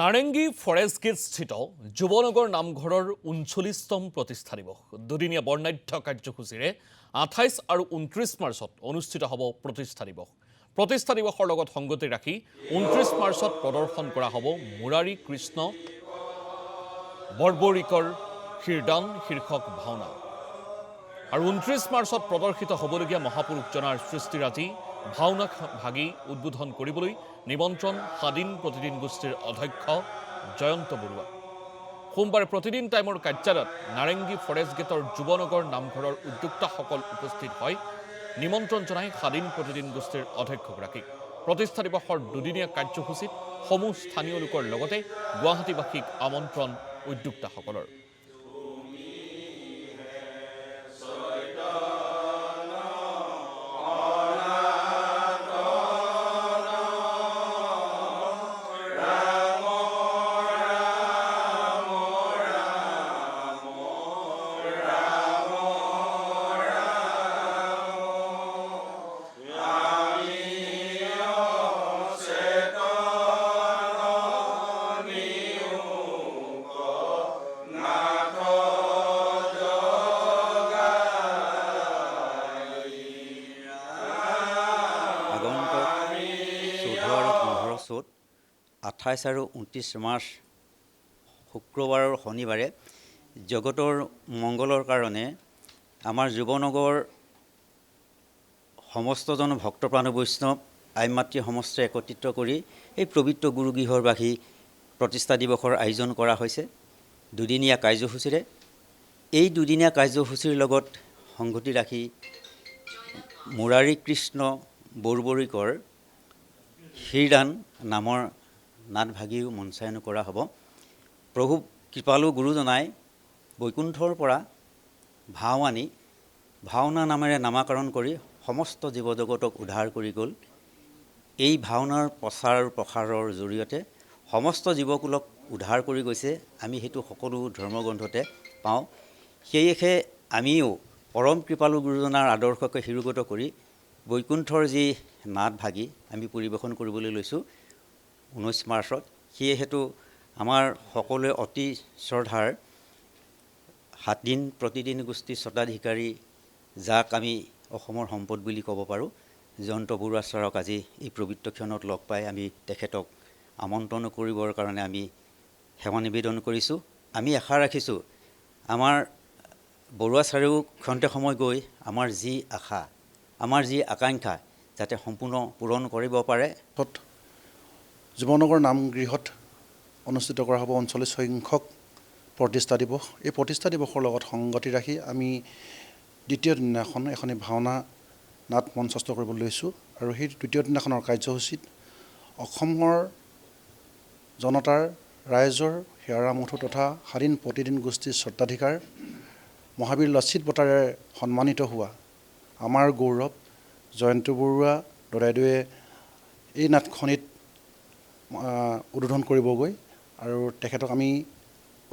নাৰেংগী forest gate স্থিত যুৱনগৰ নামঘৰৰ ৩৯তম প্ৰতিষ্ঠা দিৱস দুদিনীয়া বৰ্ণাঢ্য কাৰ্যসূচীৰে ২৮ আৰু ২৯ মাৰ্চত অনুষ্ঠিত হ'ব প্ৰতিষ্ঠা দিৱস। প্ৰতিষ্ঠা দিৱসৰ লগত সংগতি ৰাখি ২৯ মাৰ্চত প্ৰদৰ্শন কৰা হ'ব মুৰাৰী কৃষ্ণ বৰবৰীকৰ শিৰদান শীৰ্ষক ভাওনা আৰু ২৯ মাৰ্চত প্ৰদৰ্শিত হ'বলগীয়া মহাপুৰুষজনাৰ সৃষ্টিৰাজি ভাওনা ভাগি উদ্বোধন কৰিবলৈ নিমন্ত্ৰণ স্বাধীন প্ৰতিদিন গোষ্ঠীৰ অধ্যক্ষ জয়ন্ত বৰুৱা। সোমবাৰে প্ৰতিদিন টাইমৰ কাৰ্যালয়ত নাৰেংগী ফৰেষ্ট গেটৰ যুৱনগৰ নামঘৰৰ উদ্যোক্তাসকল উপস্থিত হয় নিমন্ত্ৰণ জনাই স্বাধীন প্ৰতিদিন গোষ্ঠীৰ অধ্যক্ষগৰাকীক। প্ৰতিষ্ঠা দিৱসৰ দুদিনীয়া কাৰ্যসূচীত সমূহ স্থানীয় লোকৰ লগতে গুৱাহাটীবাসীক আমন্ত্ৰণ উদ্যোক্তাসকলৰ। আগন্তুক 14 আৰু 15 চ'ত 28 আৰু 29 মাৰ্চ শুক্ৰবাৰ আৰু শনিবাৰে জগতৰ মংগলৰ কাৰণে আমাৰ যুৱনগৰ সমস্তজন ভক্তপ্ৰাণ বৈষ্ণৱ আই মাতৃ সমস্ত একত্ৰিত কৰি এই পবিত্ৰ গুৰুগৃহৰ বাসী প্ৰতিষ্ঠা দিৱসৰ আয়োজন কৰা হৈছে দুদিনীয়া কাৰ্যসূচীৰে। এই দুদিনীয়া কাৰ্যসূচীৰ লগত সংগতি ৰাখি মুৰাৰী কৃষ্ণ বৰবৰীকৰ শিৰদান নামৰ নাটভাগিও মঞ্চায়ন কৰা হ'ব। প্ৰভু কৃপালু গুৰুজনাই বৈকুণ্ঠৰ পৰা ভাও আনি ভাওনা নামেৰে নামাকৰণ কৰি সমস্ত জীৱ জগতক উদ্ধাৰ কৰি গ'ল। এই ভাওনাৰ প্ৰচাৰ প্ৰসাৰৰ জৰিয়তে সমস্ত জীৱকুলক উদ্ধাৰ কৰি গৈছে। আমি সেইটো সকলো ধৰ্মগ্ৰন্থতে পাওঁ। সেয়েহে আমিও পৰম কৃপালু গুৰুজনাৰ আদৰ্শকে শিৰোগত কৰি বৈকুণ্ঠৰ যি নাটভাগি আমি পৰিৱেশন কৰিবলৈ লৈছোঁ 19 মাৰ্চত। সেয়েহেতু আমাৰ সকলোৱে অতি শ্ৰদ্ধাৰ স্বাধীন প্ৰতিদিন গোষ্ঠী স্বত্বাধিকাৰী যাক আমি অসমৰ সম্পদ বুলি ক'ব পাৰোঁ জয়ন্ত বৰুৱা ছাৰক আজি এই পবিত্ৰ ক্ষণত লগ পাই আমি তেখেতক আমন্ত্ৰণ কৰিবৰ কাৰণে আমি সেৱা নিবেদন কৰিছোঁ। আমি আশা ৰাখিছোঁ আমাৰ বৰুৱা ছাৰেও ক্ষণতে সময় গৈ আমাৰ যি আশা আমাৰ যি আকাংক্ষা যাতে সম্পূৰ্ণ পূৰণ কৰিব পাৰে। যুৱনগৰ নামগৃহত অনুষ্ঠিত কৰা হ'ব 39 সংখ্যক প্ৰতিষ্ঠা দিৱস। এই প্ৰতিষ্ঠা দিৱসৰ লগত সংগতি ৰাখি আমি দ্বিতীয় দিনাখন এখনি ভাওনা নাট মঞ্চস্থ কৰিবলৈ লৈছোঁ আৰু সেই দ্বিতীয় দিনাখনৰ কাৰ্যসূচীত অসমৰ জনতাৰ ৰাইজৰ সেৱা মুঠু তথা স্বাধীন প্ৰতিদিন গোষ্ঠীৰ স্বত্বাধিকাৰ মহাবীৰ লচিত বঁটাৰে সন্মানিত হোৱা আমাৰ গৌৰৱ জয়ন্ত বৰুৱা দদাইদেৱে এই নাটখনিত উদ্বোধন কৰিবগৈ আৰু তেখেতক আমি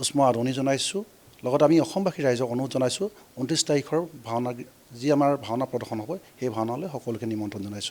উষ্ম আদৰণি জনাইছোঁ। লগত আমি অসমবাসী ৰাইজক অনুৰোধ জনাইছোঁ 29 তাৰিখৰ ভাওনা যি আমাৰ ভাওনা প্ৰদৰ্শন হ'ব সেই ভাওনালৈ সকলোকে নিমন্ত্ৰণ জনাইছোঁ।